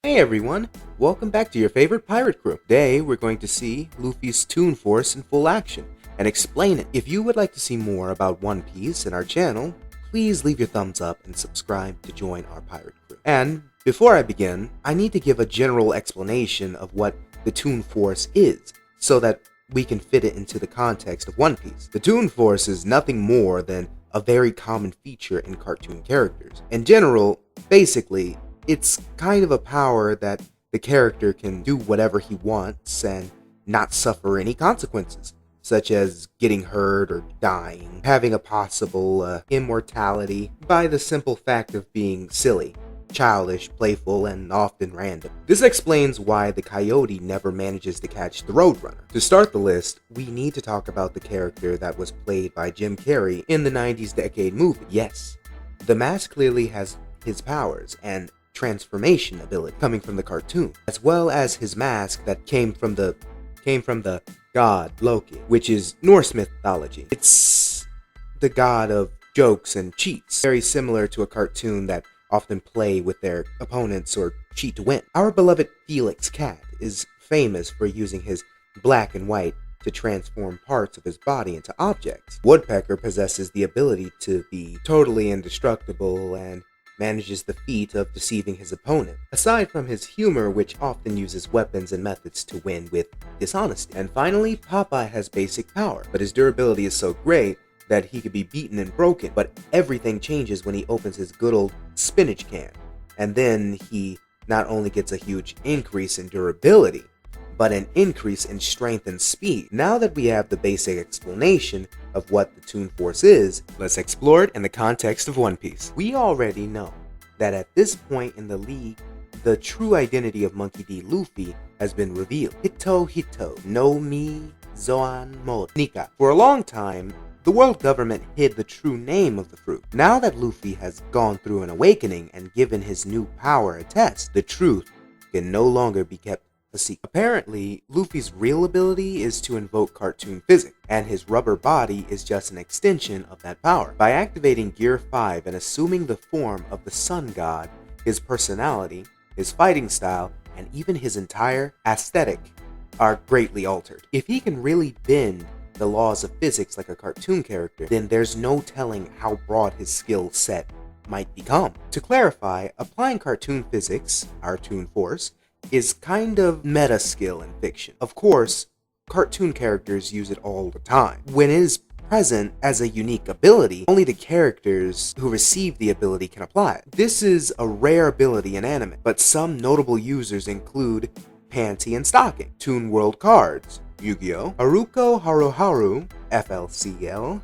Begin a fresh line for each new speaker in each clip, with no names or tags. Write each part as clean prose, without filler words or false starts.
Hey everyone, welcome back to your favorite pirate crew. Today we're going to see Luffy's Toon Force in full action and explain it. If you would like to see more about One Piece in our channel, please leave your thumbs up and subscribe to join our pirate crew. And before I begin, I need to give a general explanation of what the Toon Force is, so that we can fit it into the context of One Piece. The Toon Force is nothing more than a very common feature in cartoon characters. In general, basically, it's kind of a power that the character can do whatever he wants and not suffer any consequences, such as getting hurt or dying, having a possible immortality by the simple fact of being silly, childish, playful, and often random. This explains why the coyote never manages to catch the Roadrunner. To start the list, we need to talk about the character that was played by Jim Carrey in the 90s decade movie. Yes, the mask clearly has his powers and transformation ability coming from the cartoon, as well as his mask that came from the god Loki, which is Norse mythology. It's the god of jokes and cheats, very similar to a cartoon that often play with their opponents or cheat to win. Our beloved Felix Cat is famous for using his black and white to transform parts of his body into objects. Woodpecker possesses the ability to be totally indestructible and manages the feat of deceiving his opponent, aside from his humor, which often uses weapons and methods to win with dishonesty. And finally, Popeye has basic power, but his durability is so great that he could be beaten and broken, but everything changes when he opens his good old spinach can, and then he not only gets a huge increase in durability, but an increase in strength and speed. Now that we have the basic explanation of what the Toon Force is, let's explore it in the context of One Piece. We already know that at this point in the league, the true identity of Monkey D. Luffy has been revealed. Hito no Mi Zoan Mo Nika. For a long time, the world government hid the true name of the fruit. Now that Luffy has gone through an awakening and given his new power a test, the truth can no longer be kept a secret. Apparently, Luffy's real ability is to invoke cartoon physics, and his rubber body is just an extension of that power. By activating Gear 5 and assuming the form of the Sun God, his personality, his fighting style, and even his entire aesthetic are greatly altered. If he can really bend the laws of physics like a cartoon character, then there's no telling how broad his skill set might become. To clarify, applying cartoon physics, our Toon Force, is kind of meta skill in fiction. Of course, cartoon characters use it all the time. When it is present as a unique ability, only the characters who receive the ability can apply it. This is a rare ability in anime, but some notable users include Panty and Stocking, Toon World Cards, Yu-Gi-Oh!, Haruko Haruharu, FLCL,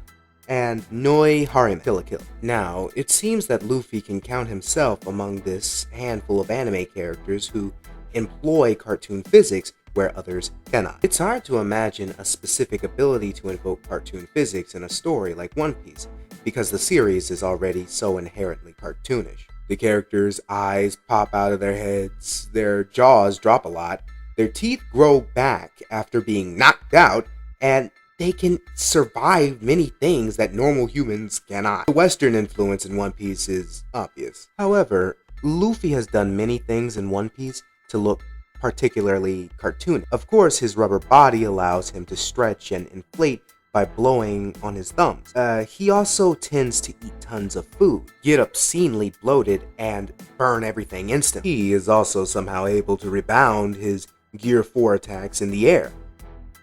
and Noi Harime, Kill la Kill. Now, it seems that Luffy can count himself among this handful of anime characters who employ cartoon physics where others cannot. It's hard to imagine a specific ability to invoke cartoon physics in a story like One Piece, because the series is already so inherently cartoonish. The characters' eyes pop out of their heads, their jaws drop a lot, their teeth grow back after being knocked out, and they can survive many things that normal humans cannot. The Western influence in One Piece is obvious. However, Luffy has done many things in One Piece to look particularly cartoony. Of course, his rubber body allows him to stretch and inflate by blowing on his thumbs. He also tends to eat tons of food, get obscenely bloated, and burn everything instantly. He is also somehow able to rebound his Gear 4 attacks in the air.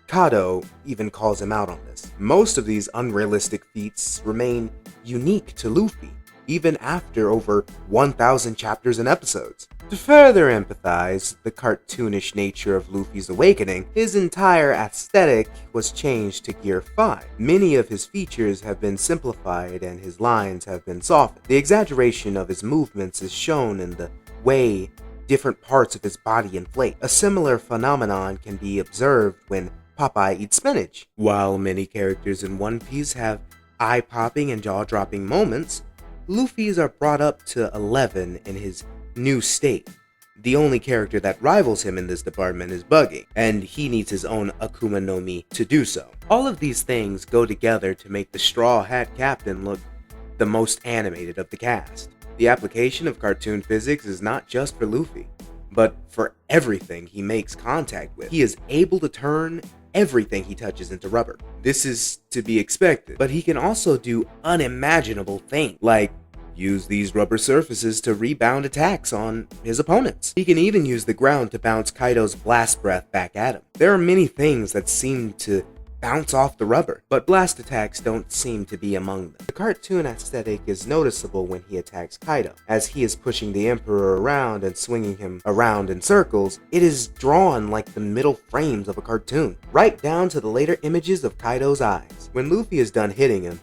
Kado even calls him out on this. Most of these unrealistic feats remain unique to Luffy, even after over 1,000 chapters and episodes. To further empathize the cartoonish nature of Luffy's awakening, his entire aesthetic was changed to Gear 5. Many of his features have been simplified and his lines have been softened. The exaggeration of his movements is shown in the way different parts of his body inflate. A similar phenomenon can be observed when Popeye eats spinach. While many characters in One Piece have eye-popping and jaw-dropping moments, Luffy's are brought up to 11 in his new state. The only character that rivals him in this department is Buggy, and he needs his own Akuma no Mi to do so. All of these things go together to make the Straw Hat Captain look the most animated of the cast. The application of cartoon physics is not just for Luffy. but for everything he makes contact with. He is able to turn everything he touches into rubber. This is to be expected, but he can also do unimaginable things, like use these rubber surfaces to rebound attacks on his opponents. He can even use the ground to bounce Kaido's blast breath back at him. There are many things that seem to bounce off the rubber, but blast attacks don't seem to be among them. The cartoon aesthetic is noticeable when he attacks Kaido. As he is pushing the Emperor around and swinging him around in circles, it is drawn like the middle frames of a cartoon, right down to the later images of Kaido's eyes. When Luffy is done hitting him,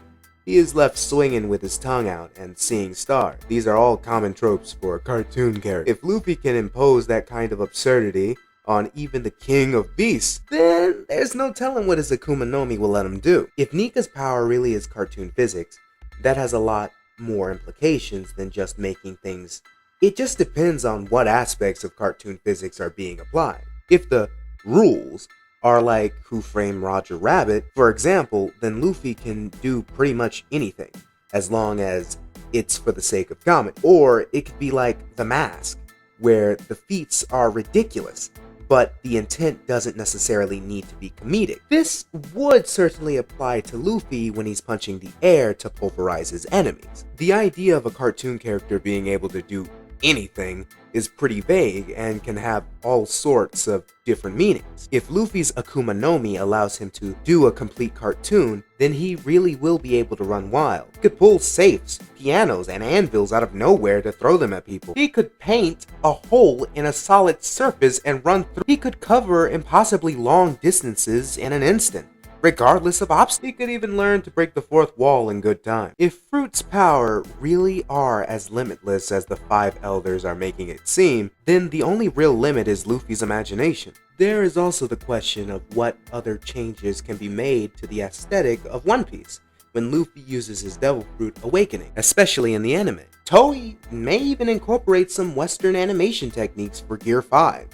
he is left swinging with his tongue out and seeing stars. These are all common tropes for a cartoon character. If Luffy can impose that kind of absurdity on even the King of Beasts, then there's no telling what his Akuma no Mi will let him do. If Nika's power really is cartoon physics, that has a lot more implications than just making things. It just depends on what aspects of cartoon physics are being applied. If the rules are like Who Framed Roger Rabbit, for example, then Luffy can do pretty much anything, as long as it's for the sake of comedy. Or it could be like The Mask, where the feats are ridiculous, but the intent doesn't necessarily need to be comedic. This would certainly apply to Luffy when he's punching the air to pulverize his enemies. The idea of a cartoon character being able to do anything is pretty vague and can have all sorts of different meanings. If Luffy's Akuma no Mi allows him to do a complete cartoon, then he really will be able to run wild. He could pull safes, pianos, and anvils out of nowhere to throw them at people. He could paint a hole in a solid surface and run through. He could cover impossibly long distances in an instant, regardless of obstacles. He could even learn to break the fourth wall in good time. If Fruit's power really are as limitless as the five elders are making it seem, then the only real limit is Luffy's imagination. There is also the question of what other changes can be made to the aesthetic of One Piece when Luffy uses his Devil Fruit awakening, especially in the anime. Toei may even incorporate some Western animation techniques for Gear 5.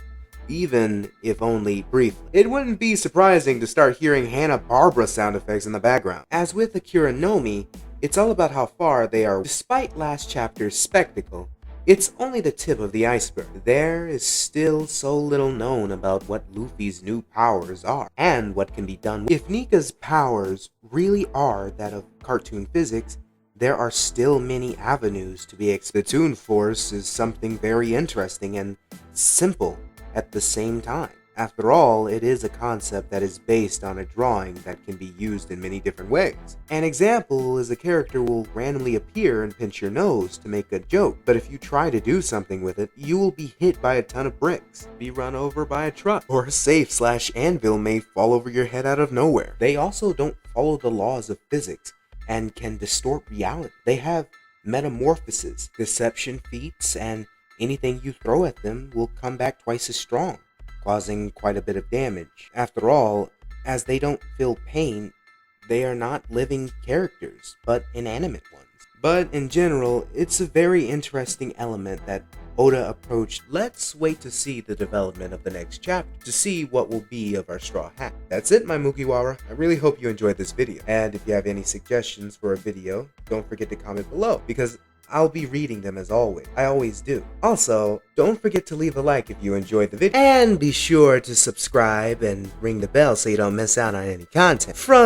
Even if only briefly. It wouldn't be surprising to start hearing Hanna-Barbera sound effects in the background. As with Akira no Mi, it's all about how far they are. Despite last chapter's spectacle, it's only the tip of the iceberg. There is still so little known about what Luffy's new powers are, and what can be done. If Nika's powers really are that of cartoon physics, there are still many avenues to be explored. The Toon Force is something very interesting and simple at the same time. After all, it is a concept that is based on a drawing that can be used in many different ways. An example is a character will randomly appear and pinch your nose to make a joke, but if you try to do something with it, you will be hit by a ton of bricks, be run over by a truck, or a safe/anvil may fall over your head out of nowhere. They also don't follow the laws of physics and can distort reality. They have metamorphoses, deception feats, and anything you throw at them will come back twice as strong, causing quite a bit of damage. After all, as they don't feel pain, they are not living characters, but inanimate ones. But in general, it's a very interesting element that Oda approached. Let's wait to see the development of the next chapter to see what will be of our Straw Hat. That's it, my Mugiwara. I really hope you enjoyed this video. And if you have any suggestions for a video, don't forget to comment below, because I'll be reading them as always. I always do. Also, don't forget to leave a like if you enjoyed the video. And be sure to subscribe and ring the bell so you don't miss out on any content. From